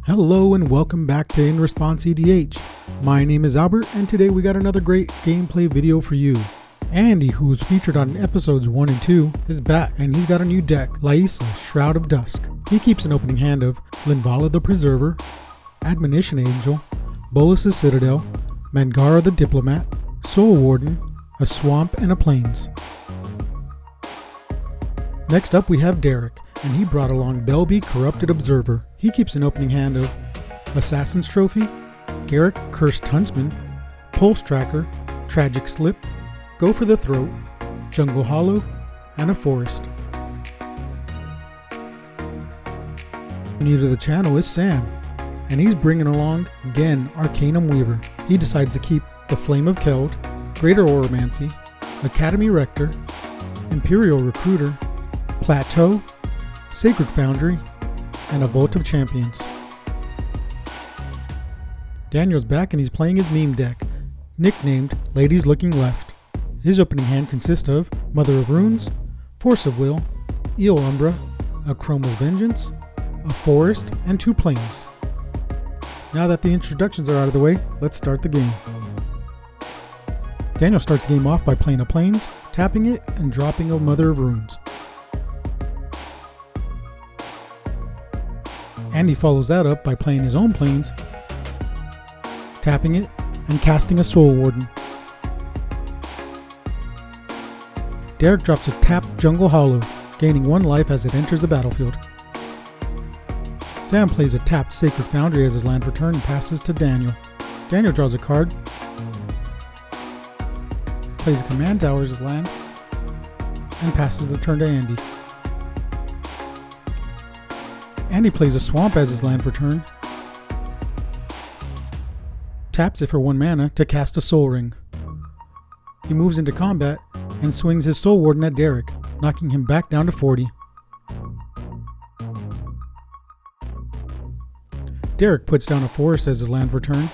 Hello and welcome back to In Response EDH. My name is Albert and today we got another great gameplay video for you. Andy, who was featured on episodes 1 and 2, is back and he's got a new deck, Liesa, Shroud of Dusk. He keeps an opening hand of Linvala the Preserver, Admonition Angel, Bolus's Citadel, Mangara the Diplomat, Soul Warden, a Swamp, and a Plains. Next up we have Derek, and he brought along Belbe, Corrupted Observer. He keeps an opening hand of Assassin's Trophy, Garrick, Cursed Huntsman, Pulse Tracker, Tragic Slip, Go for the Throat, Jungle Hollow, and a Forest. New to the channel is Sam, and he's bringing along Ghen, Arcanum Weaver. He decides to keep the Flame of Keld, Greater Oromancy, Academy Rector, Imperial Recruiter, Plateau, Sacred Foundry, and a Vault of Champions. Daniel's back and he's playing his meme deck, nicknamed Ladies Looking Left. His opening hand consists of Mother of Runes, Force of Will, Eel Umbra, a Chroma's Vengeance, a Forest, and 2 Plains. Now that the introductions are out of the way, let's start the game. Daniel starts the game off by playing a Plains, tapping it, and dropping a Mother of Runes. Andy follows that up by playing his own Plains, tapping it, and casting a Soul Warden. Derek drops a tapped Jungle Hollow, gaining 1 life as it enters the battlefield. Sam plays a tapped Sacred Foundry as his land for turn and passes to Daniel. Daniel draws a card, plays a Command Tower as his land, and passes the turn to Andy. Andy plays a Swamp as his land for turn, taps it for 1 mana to cast a Soul Ring. He moves into combat and swings his Soul Warden at Derek, knocking him back down to 40. Derek puts down a Forest as his land for turn,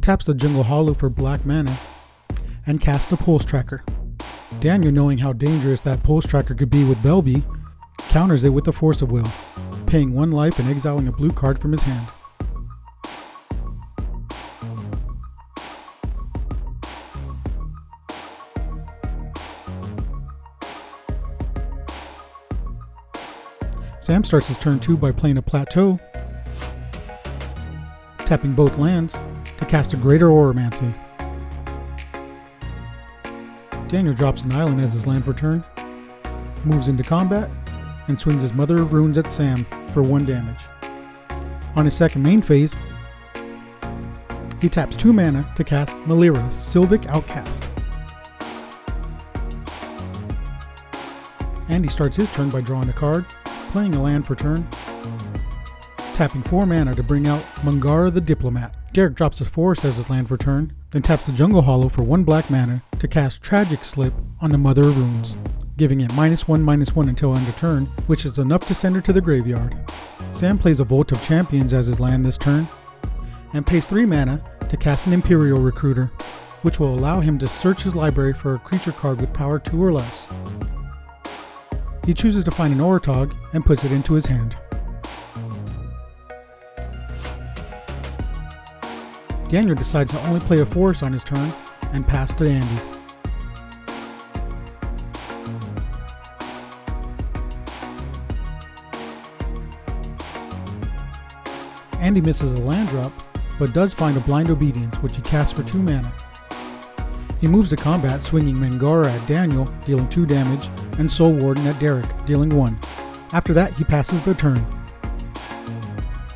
taps the Jungle Hollow for black mana, and casts a Pulse Tracker. Daniel, knowing how dangerous that Pulse Tracker could be with Belbe, counters it with the Force of Will, paying 1 life and exiling a blue card from his hand. Sam starts his turn 2 by playing a Plateau, tapping both lands to cast a Greater Oromancy. Daniel drops an island as his land for turn, moves into combat, and swings his Mother of Runes at Sam for 1 damage. On his second main phase, he taps 2 mana to cast Malira, Sylvic Outcast. Andy starts his turn by drawing a card, playing a land for turn, tapping 4 mana to bring out Mangara the Diplomat. Derek drops a Forest as his land for turn, then taps the Jungle Hollow for 1 black mana to cast Tragic Slip on the Mother of Runes, giving it -1/-1 until end of turn, which is enough to send her to the graveyard. Sam plays a Vault of Champions as his land this turn, and pays 3 mana to cast an Imperial Recruiter, which will allow him to search his library for a creature card with power 2 or less. He chooses to find an Oratog and puts it into his hand. Daniel decides to only play a Forest on his turn and pass to Andy. Andy misses a land drop, but does find a Blind Obedience, which he casts for 2 mana. He moves to combat, swinging Mangara at Daniel, dealing 2 damage, and Soul Warden at Derek, dealing 1. After that, he passes the turn.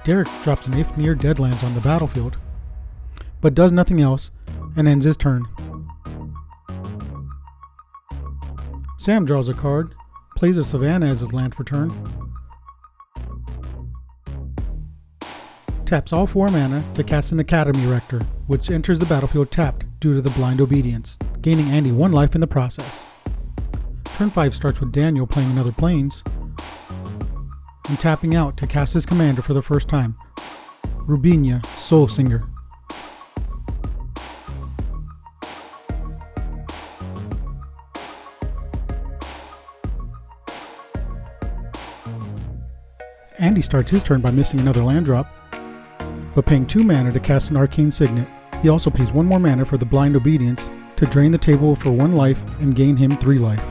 Derek drops an If Near Deadlands on the battlefield, but does nothing else, and ends his turn. Sam draws a card, plays a Savannah as his land for turn, taps all 4 mana to cast an Academy Rector, which enters the battlefield tapped due to the Blind Obedience, gaining Andy 1 life in the process. Turn 5 starts with Daniel playing another Plains, and tapping out to cast his commander for the first time, Rubinia, Soul Singer. Andy starts his turn by missing another land drop, but paying 2 mana to cast an arcane signet. He also pays 1 more mana for the blind obedience to drain the table for 1 life and gain him 3 life.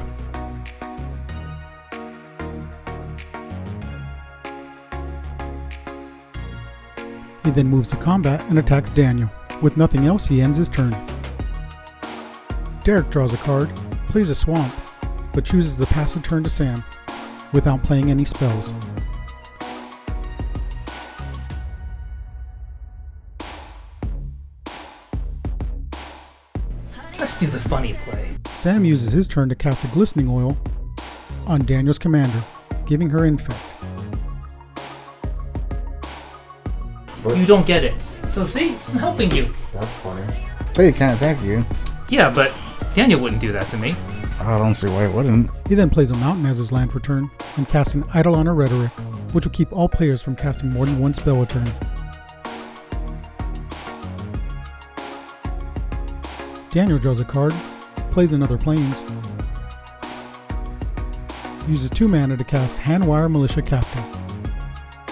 He then moves to combat and attacks Daniel. With nothing else, he ends his turn. Derek draws a card, plays a swamp, but chooses to pass the turn to Sam without playing any spells. Let's do the funny play. Sam uses his turn to cast a glistening oil on Daniel's commander, giving her infect. You don't get it. So see, I'm helping you. That's funny. Hey, he can't attack you. Yeah, but Daniel wouldn't do that to me. I don't see why it wouldn't. He then plays a mountain as his land for turn and casts an Eidolon or Rhetoric, which will keep all players from casting more than 1 spell a turn. Daniel draws a card, plays another Plains, uses 2 mana to cast Handwire Militia Captain.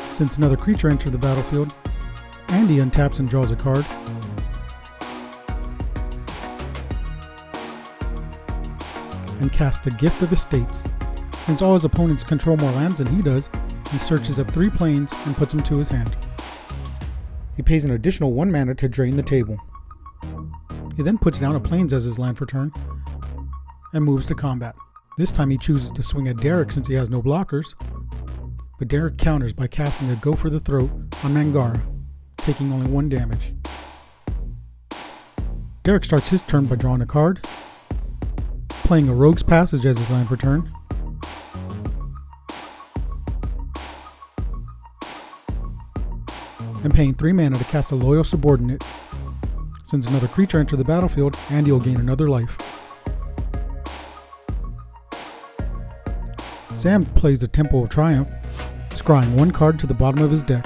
Since another creature entered the battlefield, Andy untaps and draws a card. And casts a Gift of Estates. Since all his opponents control more lands than he does, he searches up 3 plains and puts them to his hand. He pays an additional 1 mana to drain the table. He then puts down a plains as his land for turn and moves to combat. This time he chooses to swing at Derek since he has no blockers, but Derek counters by casting a Go for the Throat on Mangara, taking only 1 damage. Derek starts his turn by drawing a card, playing a Rogue's Passage as his land for turn, and paying 3 mana to cast a Loyal Subordinate. Since another creature entered the battlefield, Andy will gain another life. Sam plays the Temple of Triumph, scrying 1 card to the bottom of his deck.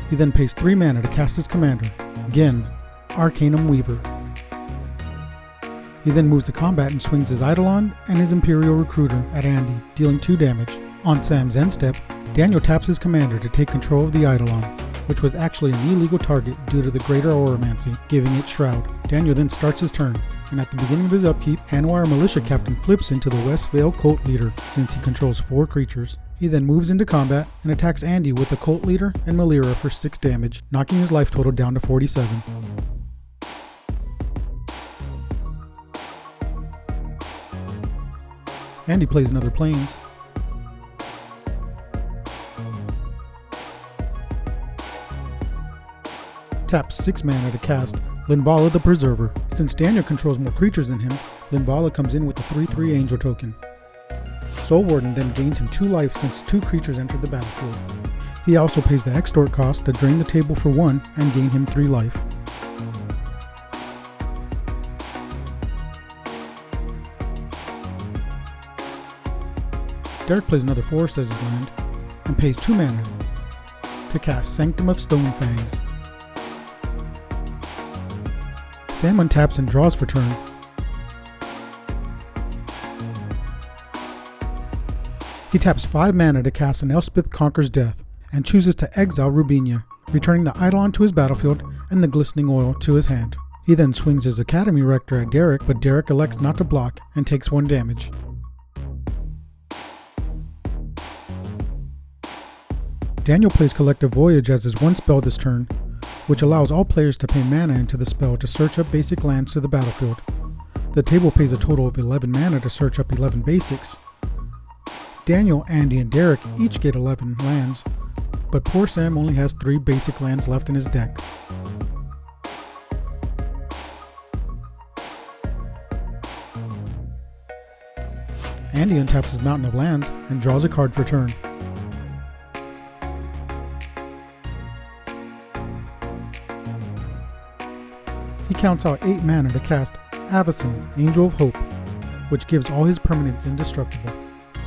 He then pays 3 mana to cast his commander, Ghen, Arcanum Weaver. He then moves to combat and swings his Eidolon and his Imperial Recruiter at Andy, dealing 2 damage. On Sam's end step, Daniel taps his commander to take control of the Eidolon, which was actually an illegal target due to the Greater Oromancy, giving it Shroud. Daniel then starts his turn, and at the beginning of his upkeep, Handwire Militia Captain flips into the West Vale Cult Leader since he controls 4 creatures. He then moves into combat and attacks Andy with the Cult Leader and Malira for 6 damage, knocking his life total down to 47. Andy plays another Plains, taps 6 mana to cast Linvala the Preserver. Since Daniel controls more creatures than him, Linvala comes in with a 3/3 Angel token. Soul Warden then gains him 2 life since 2 creatures entered the battlefield. He also pays the Extort cost to drain the table for 1 and gain him 3 life. Derek plays another Forest as his land and pays 2 mana to cast Sanctum of Stonefangs. Sam untaps and draws for turn. He taps 5 mana to cast an Elspeth Conquers Death and chooses to exile Rubinia, returning the Eidolon to his battlefield and the Glistening Oil to his hand. He then swings his Academy Rector at Derek, but Derek elects not to block and takes 1 damage. Daniel plays Collective Voyage as his 1 spell this turn, which allows all players to pay mana into the spell to search up basic lands to the battlefield. The table pays a total of 11 mana to search up 11 basics. Daniel, Andy, and Derek each get 11 lands, but poor Sam only has 3 basic lands left in his deck. Andy untaps his Mountain of Lands and draws a card for turn. He counts out 8 mana to cast Avacyn, Angel of Hope, which gives all his permanents indestructible.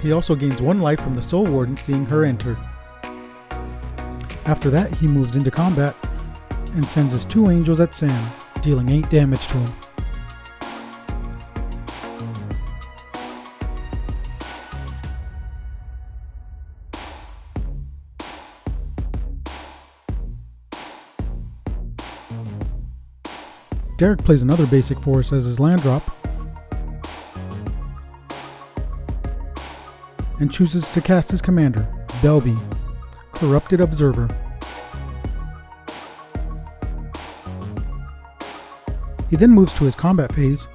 He also gains 1 life from the Soul Warden seeing her enter. After that, he moves into combat and sends his 2 angels at Sam, dealing 8 damage to him. Derek plays another basic forest as his land drop and chooses to cast his commander, Belbe, Corrupted Observer. He then moves to his combat phase,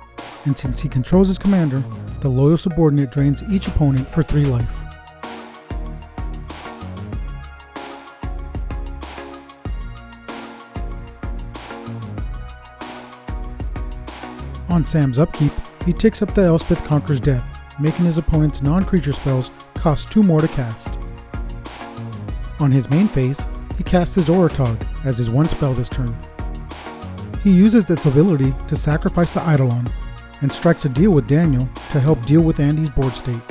and since he controls his commander, the loyal subordinate drains each opponent for 3 life. On Sam's upkeep, he takes up the Elspeth Conquers Death, making his opponent's non-creature spells cost 2 more to cast. On his main phase, he casts his Orotog as his 1 spell this turn. He uses its ability to sacrifice the Eidolon and strikes a deal with Daniel to help deal with Andy's board state.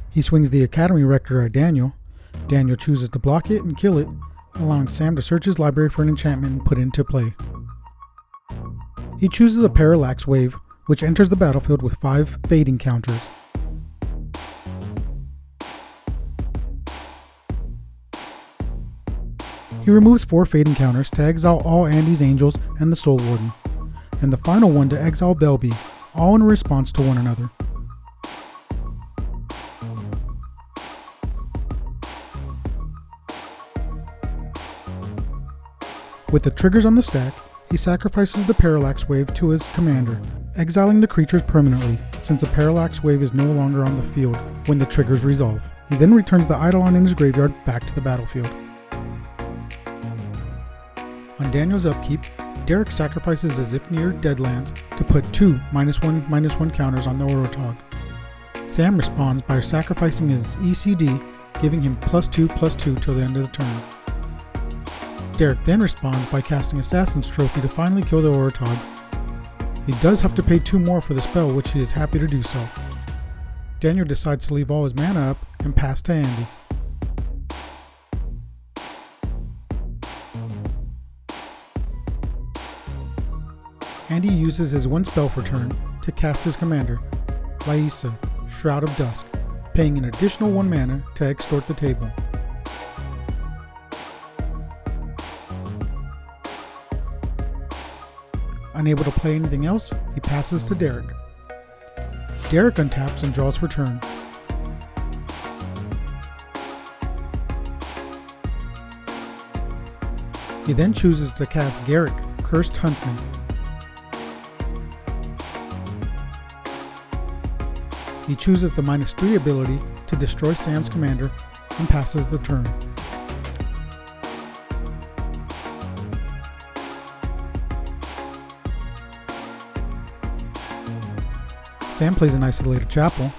He swings the Academy Rector at Daniel. Daniel chooses to block it and kill it, allowing Sam to search his library for an enchantment and put it into play. He chooses a Parallax Wave, which enters the battlefield with 5 fading counters. He removes 4 fading counters to exile all Andy's Angels and the Soul Warden, and the final one to exile Belbe, all in response to one another. With the triggers on the stack, he sacrifices the Parallax Wave to his commander, exiling the creatures permanently, since the Parallax Wave is no longer on the field when the triggers resolve. He then returns the Eidolon in his graveyard back to the battlefield. On Daniel's upkeep, Derek sacrifices his Ifnir Deadlands to put 2 -1/-1 counters on the Orotog. Sam responds by sacrificing his ECD, giving him +2/+2 till the end of the turn. Derek then responds by casting Assassin's Trophy to finally kill the Orotog. He does have to pay 2 more for the spell, which he is happy to do so. Daniel decides to leave all his mana up and pass to Andy. Andy uses his 1 spell per turn to cast his commander, Liesa, Shroud of Dusk, paying an additional 1 mana to extort the table. Unable to play anything else, he passes to Derek. Derek untaps and draws for turn. He then chooses to cast Garrick, Cursed Huntsman. He chooses the -3 ability to destroy Sam's commander and passes the turn. Sam plays an Isolated Chapel.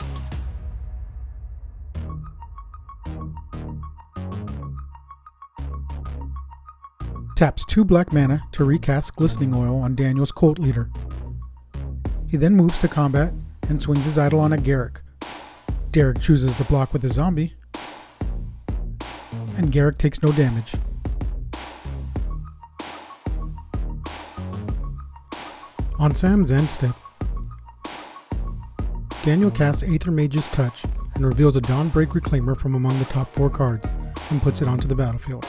Taps 2 black mana to recast Glistening Oil on Daniel's Cult Leader. He then moves to combat and swings his Eidolon at Garrick. Derek chooses to block with a zombie, and Garrick takes no damage. On Sam's end step, Daniel casts Aether Mage's Touch and reveals a Dawnbreak Reclaimer from among the top 4 cards and puts it onto the battlefield.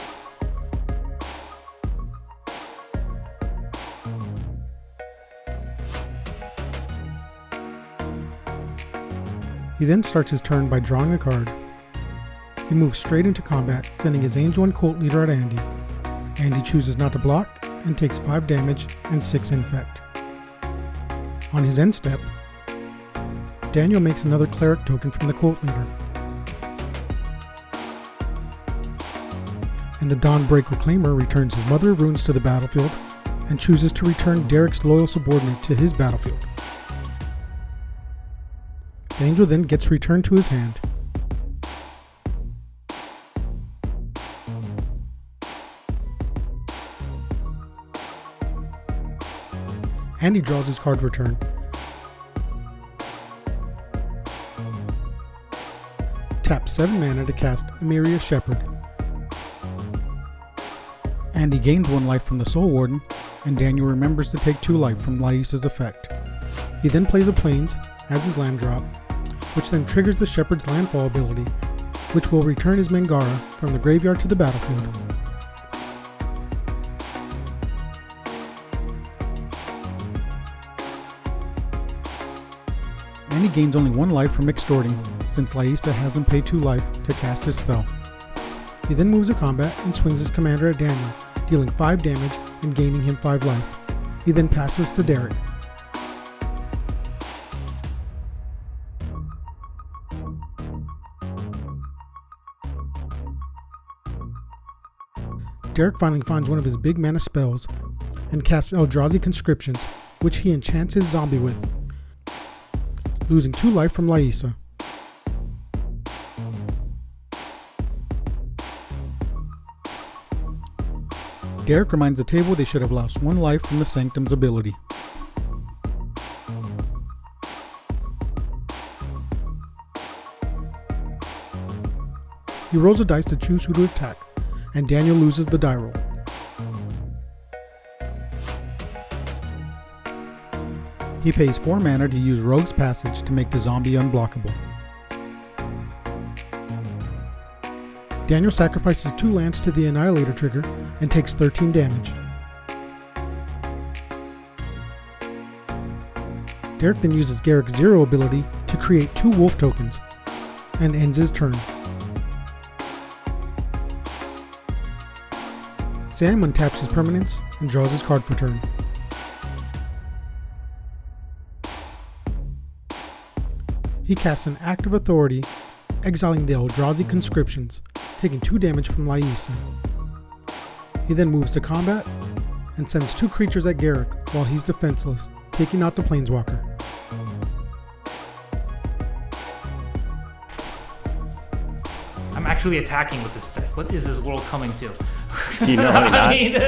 He then starts his turn by drawing a card. He moves straight into combat, sending his Angel and Cult Leader at Andy. Andy chooses not to block and takes 5 damage and 6 infect. On his end step, Daniel makes another Cleric token from the Cult Leader. And the Dawnbreak Reclaimer returns his Mother of Runes to the battlefield and chooses to return Derek's loyal subordinate to his battlefield. The Angel then gets returned to his hand. Andy draws his card return. Taps 7 mana to cast Emiria Shepherd. Andy gains 1 life from the Soul Warden, and Daniel remembers to take 2 life from Liesa's effect. He then plays a Plains as his land drop, which then triggers the Shepherd's Landfall ability, which will return his Mangara from the graveyard to the battlefield. and he gains only 1 life from extorting, since Liesa has him pay 2 life to cast his spell. He then moves to combat and swings his commander at Daniel, dealing 5 damage and gaining him 5 life. He then passes to Derek. Derek finally finds one of his big mana spells and casts Eldrazi Conscriptions, which he enchants his zombie with, losing 2 life from Liesa. Derek reminds the table they should have lost 1 life from the Sanctum's ability. He rolls a dice to choose who to attack, and Daniel loses the die roll. He pays 4 mana to use Rogue's Passage to make the zombie unblockable. Daniel sacrifices 2 lands to the Annihilator trigger and takes 13 damage. Derek then uses Garrick's Zero ability to create 2 wolf tokens and ends his turn. Sam untaps his permanents and draws his card for turn. He casts an Act of Authority, exiling the Eldrazi Conscriptions, taking 2 damage from Liesa. He then moves to combat and sends 2 creatures at Garrick while he's defenseless, taking out the Planeswalker. I'm actually attacking with this deck. What is this world coming to? Do you know how I mean,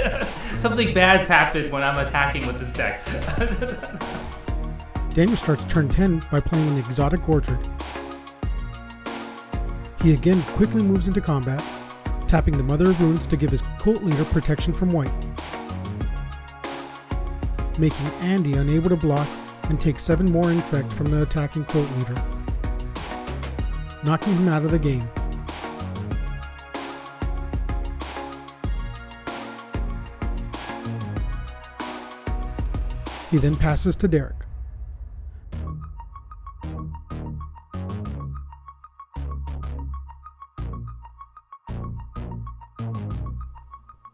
something bad's happened when I'm attacking with this deck. Daniel starts turn 10 by playing an Exotic Orchard. He again quickly moves into combat, tapping the Mother of Runes to give his cult leader protection from white, making Andy unable to block and take 7 more infect from the attacking cult leader, knocking him out of the game. He then passes to Derek.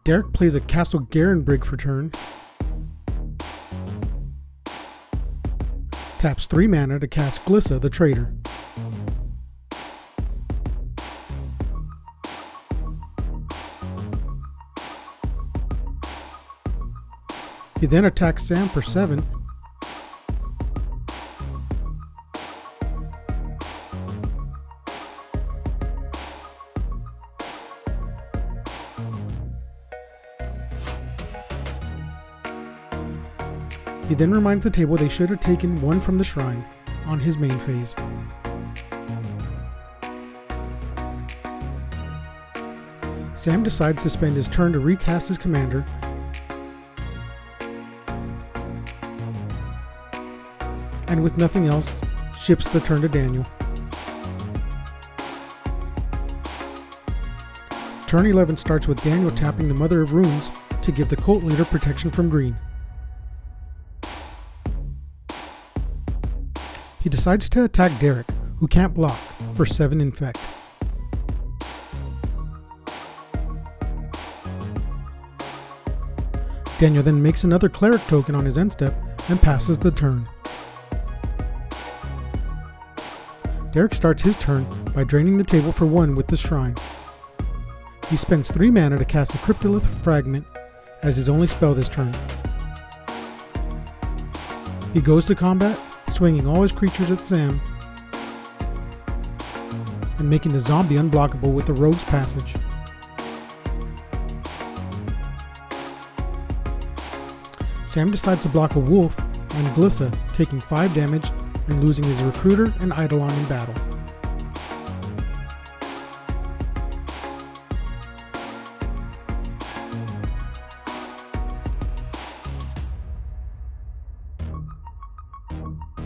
Derek plays a Castle Garenbrig for turn, taps 3 mana to cast Liesa the Traitor. He then attacks Sam for 7. He then reminds the table they should have taken 1 from the shrine on his main phase. Sam decides to spend his turn to recast his commander, and with nothing else, ships the turn to Daniel. Turn 11 starts with Daniel tapping the Mother of Runes to give the cult leader protection from green. He decides to attack Derek, who can't block, for 7 infect. Daniel then makes another cleric token on his end step and passes the turn. Derek starts his turn by draining the table for 1 with the shrine. He spends 3 mana to cast a Cryptolith Fragment as his only spell this turn. He goes to combat, swinging all his creatures at Sam and making the zombie unblockable with the Rogue's Passage. Sam decides to block a wolf and Liesa, taking 5 damage and losing his recruiter and Eidolon in battle.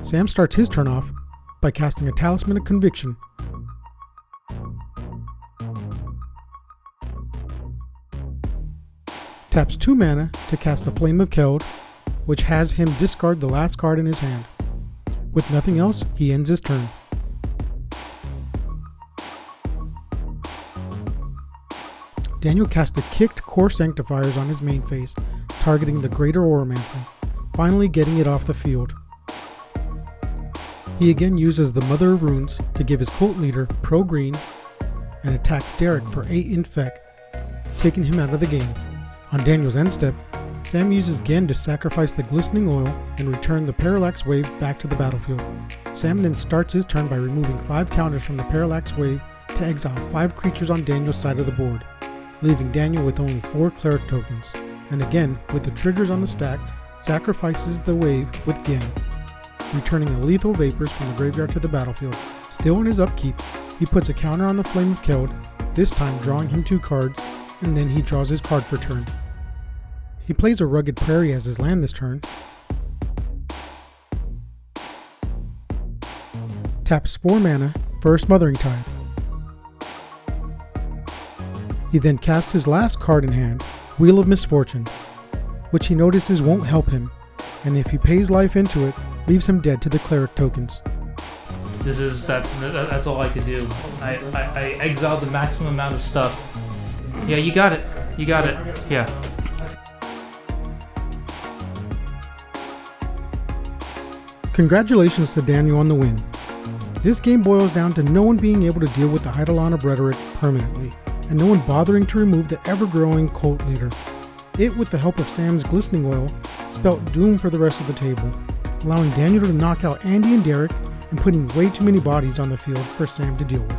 Sam starts his turn off by casting a Talisman of Conviction. Taps 2 mana to cast a Flame of Keld, which has him discard the last card in his hand, With nothing else, he ends his turn. Daniel casts a kicked core sanctifiers on his main phase, targeting the greater Oromancy, finally getting it off the field. He again uses the Mother of Runes to give his cult leader Pro Green and attacks Derek for 8 infect, taking him out of the game. On Daniel's end step, Sam uses Ghen to sacrifice the glistening oil and return the parallax wave back to the battlefield. Sam then starts his turn by removing 5 counters from the parallax wave to exile 5 creatures on Daniel's side of the board, leaving Daniel with only 4 cleric tokens, and again, with the triggers on the stack, sacrifices the wave with Ghen, returning a lethal vapors from the graveyard to the battlefield. Still on his upkeep, he puts a counter on the Flame of Keld, this time drawing him 2 cards, and then he draws his card for turn. He plays a Rugged Prairie as his land this turn, taps 4 mana for a Smothering Tide. He then casts his last card in hand, Wheel of Misfortune, which he notices won't help him, and if he pays life into it, leaves him dead to the cleric tokens. That's all I could do. I exiled the maximum amount of stuff. Yeah, you got it. Yeah. Congratulations to Daniel on the win. This game boils down to no one being able to deal with the Eidolon of Rhetoric permanently, and no one bothering to remove the ever-growing cult leader. It, with the help of Sam's glistening oil, spelt doom for the rest of the table, allowing Daniel to knock out Andy and Derek and putting way too many bodies on the field for Sam to deal with.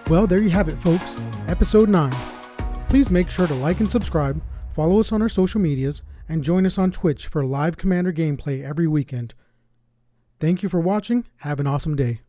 Well, there you have it, folks. Episode 9. Please make sure to like and subscribe, follow us on our social medias, and join us on Twitch for live Commander gameplay every weekend. Thank you for watching. Have an awesome day.